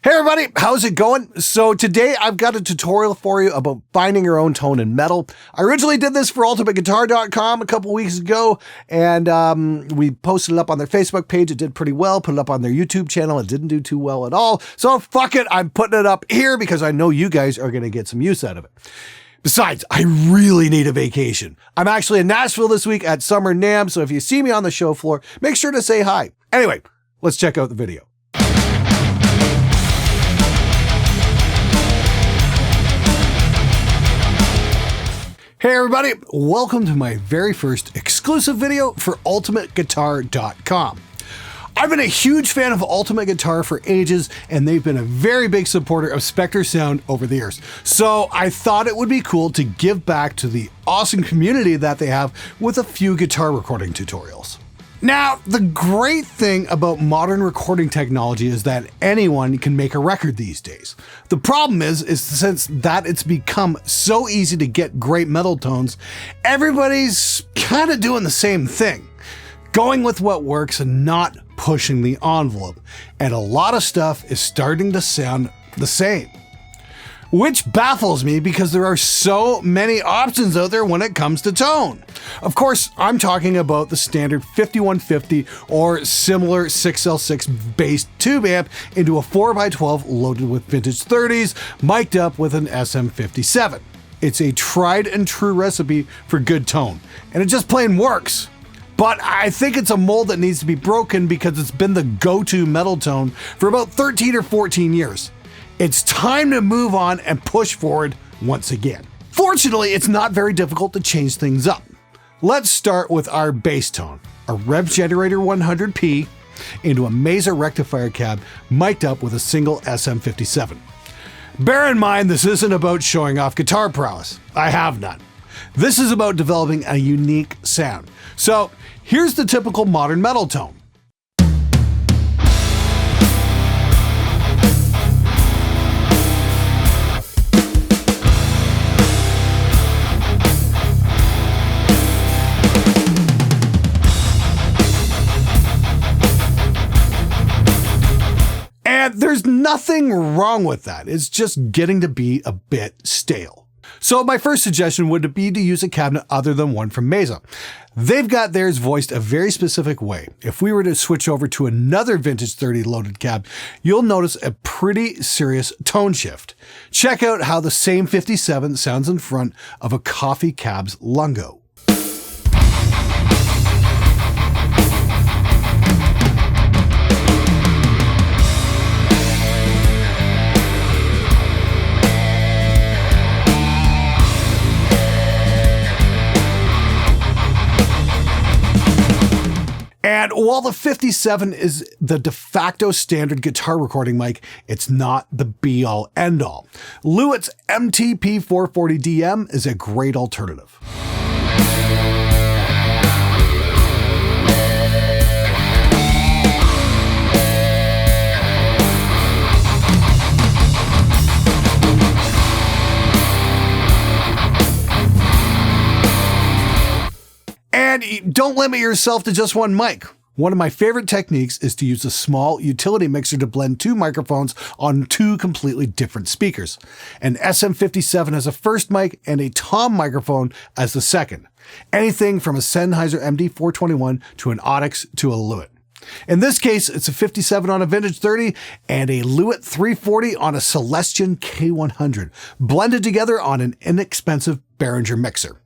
Hey everybody, how's it going? So today I've got a tutorial for you about finding your own tone in metal. I originally did this for ultimateguitar.com a couple weeks ago, and we posted it up on their Facebook page. It did pretty well. Put it up on their YouTube channel. It didn't do too well at all. So fuck it, I'm putting it up here because I know you guys are going to get some use out of it. Besides, I really need a vacation. I'm actually in Nashville this week at Summer NAMM, so if you see me on the show floor, make sure to say hi. Anyway, let's check out the video. Hey everybody, welcome to my very first exclusive video for ultimateguitar.com. I've been a huge fan of Ultimate Guitar for ages, and they've been a very big supporter of Spectre sound over the years. So I thought it would be cool to give back to the awesome community that they have with a few guitar recording tutorials. Now, the great thing about modern recording technology is that anyone can make a record these days. The problem is since that it's become so easy to get great metal tones, everybody's kind of doing the same thing. Going with what works and not pushing the envelope. And a lot of stuff is starting to sound the same. Which baffles me because there are so many options out there when it comes to tone. Of course, I'm talking about the standard 5150 or similar 6L6 bass tube amp into a 4x12 loaded with vintage 30s, mic'd up with an SM57. It's a tried and true recipe for good tone, and it just plain works. But I think it's a mold that needs to be broken because it's been the go-to metal tone for about 13 or 14 years. It's time to move on and push forward once again. Fortunately, it's not very difficult to change things up. Let's start with our bass tone, a Rev Generator 100P into a Mesa rectifier cab mic'd up with a single SM57. Bear in mind, this isn't about showing off guitar prowess. I have none. This is about developing a unique sound. So here's the typical modern metal tone. And there's nothing wrong with that. It's just getting to be a bit stale. So my first suggestion would be to use a cabinet other than one from Mesa. They've got theirs voiced a very specific way. If we were to switch over to another vintage 30 loaded cab, you'll notice a pretty serious tone shift. Check out how the same 57 sounds in front of a coffee cab's lungo. And while the 57 is the de facto standard guitar recording mic, it's not the be-all, end-all. Lewitt's MTP440DM is a great alternative. And don't limit yourself to just one mic. One of my favorite techniques is to use a small utility mixer to blend two microphones on two completely different speakers. An SM57 as a first mic and a tom microphone as the second. Anything from a Sennheiser MD421 to an Onyx to a Lewitt. In this case, it's a 57 on a vintage 30 and a Lewitt 340 on a Celestion K100, blended together on an inexpensive Behringer mixer.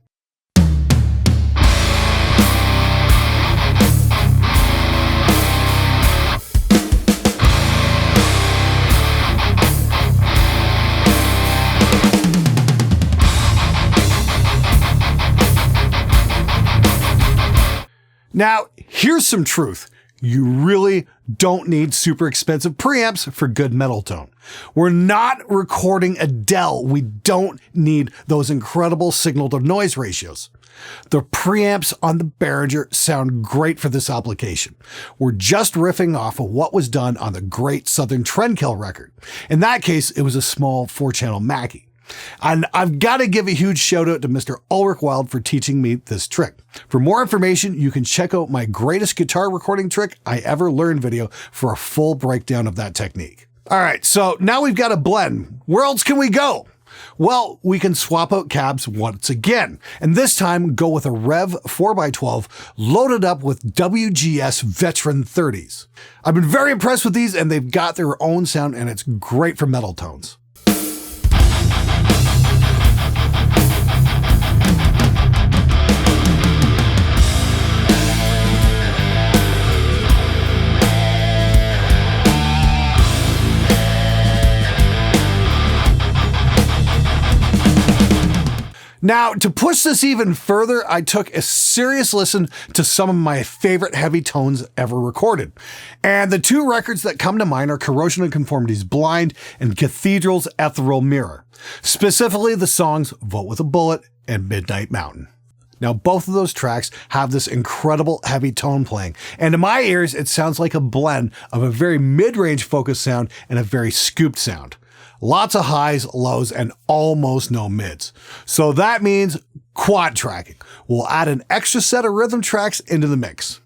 Now, here's some truth. You really don't need super expensive preamps for good metal tone. We're not recording Adele. We don't need those incredible signal to noise ratios. The preamps on the Behringer sound great for this application. We're just riffing off of what was done on the great Southern Trendkill record. In that case, it was a small 4-channel Mackie. And I've got to give a huge shout out to Mr. Ulrich Wild for teaching me this trick. For more information, you can check out my greatest guitar recording trick I ever learned video for a full breakdown of that technique. All right, so now we've got a blend. Where else can we go? Well, we can swap out cabs once again, and this time go with a Rev 4x12 loaded up with WGS Veteran 30s. I've been very impressed with these, and they've got their own sound, and it's great for metal tones. Now, to push this even further, I took a serious listen to some of my favorite heavy tones ever recorded. And the two records that come to mind are Corrosion and Conformity's Blind and Cathedral's Ethereal Mirror. Specifically, the songs Vote with a Bullet and Midnight Mountain. Now, both of those tracks have this incredible heavy tone playing, and to my ears, it sounds like a blend of a very mid-range focused sound and a very scooped sound. Lots of highs, lows, and almost no mids. So that means quad tracking. We'll add an extra set of rhythm tracks into the mix.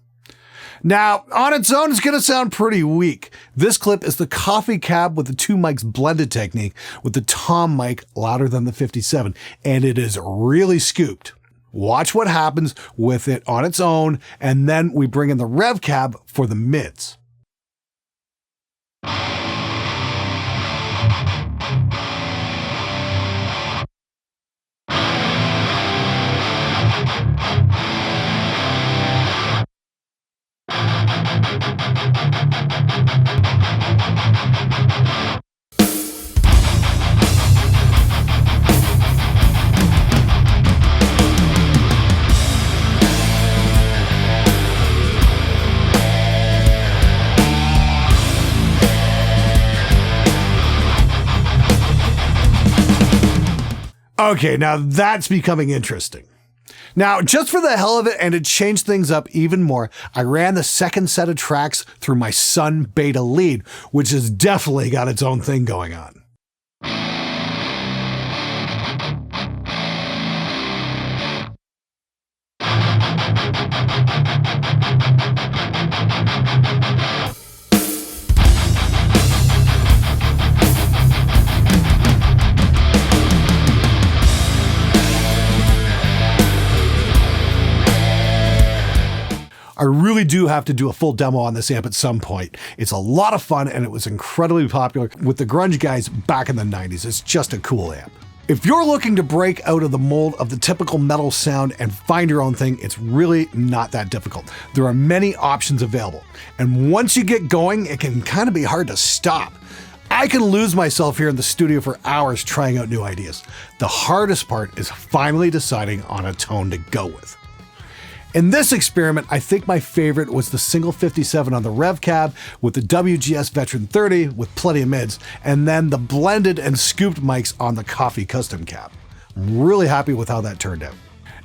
Now, on its own, it's going to sound pretty weak. This clip is the coffee cab with the two mics blended technique with the tom mic louder than the 57, and it is really scooped. Watch what happens with it on its own, and then we bring in the rev cab for the mids. Okay, now that's becoming interesting. Now, just for the hell of it and to change things up even more, I ran the second set of tracks through my Sun Beta lead, which has definitely got its own thing going on. I really do have to do a full demo on this amp at some point. It's a lot of fun, and it was incredibly popular with the grunge guys back in the 90s. It's just a cool amp. If you're looking to break out of the mold of the typical metal sound and find your own thing, it's really not that difficult. There are many options available, and once you get going, it can kind of be hard to stop. I can lose myself here in the studio for hours trying out new ideas. The hardest part is finally deciding on a tone to go with. In this experiment, I think my favorite was the single 57 on the rev cab with the WGS Veteran 30 with plenty of mids, and then the blended and scooped mics on the coffee custom cab. I'm really happy with how that turned out.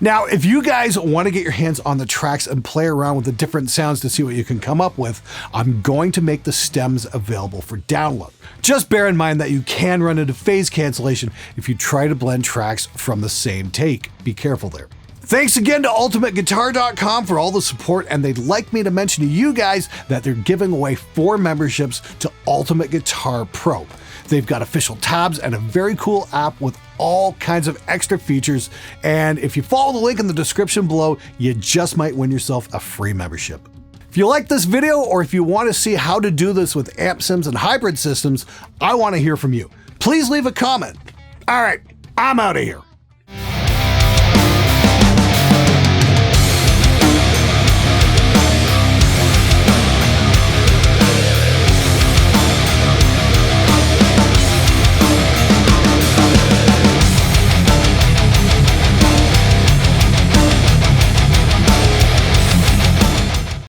Now, if you guys want to get your hands on the tracks and play around with the different sounds to see what you can come up with, I'm going to make the stems available for download. Just bear in mind that you can run into phase cancellation if you try to blend tracks from the same take. Be careful there. Thanks again to UltimateGuitar.com for all the support, and they'd like me to mention to you guys that they're giving away 4 memberships to Ultimate Guitar Pro. They've got official tabs and a very cool app with all kinds of extra features, and if you follow the link in the description below, you just might win yourself a free membership. If you like this video, or if you want to see how to do this with amp sims and hybrid systems, I want to hear from you. Please leave a comment. All right, I'm out of here.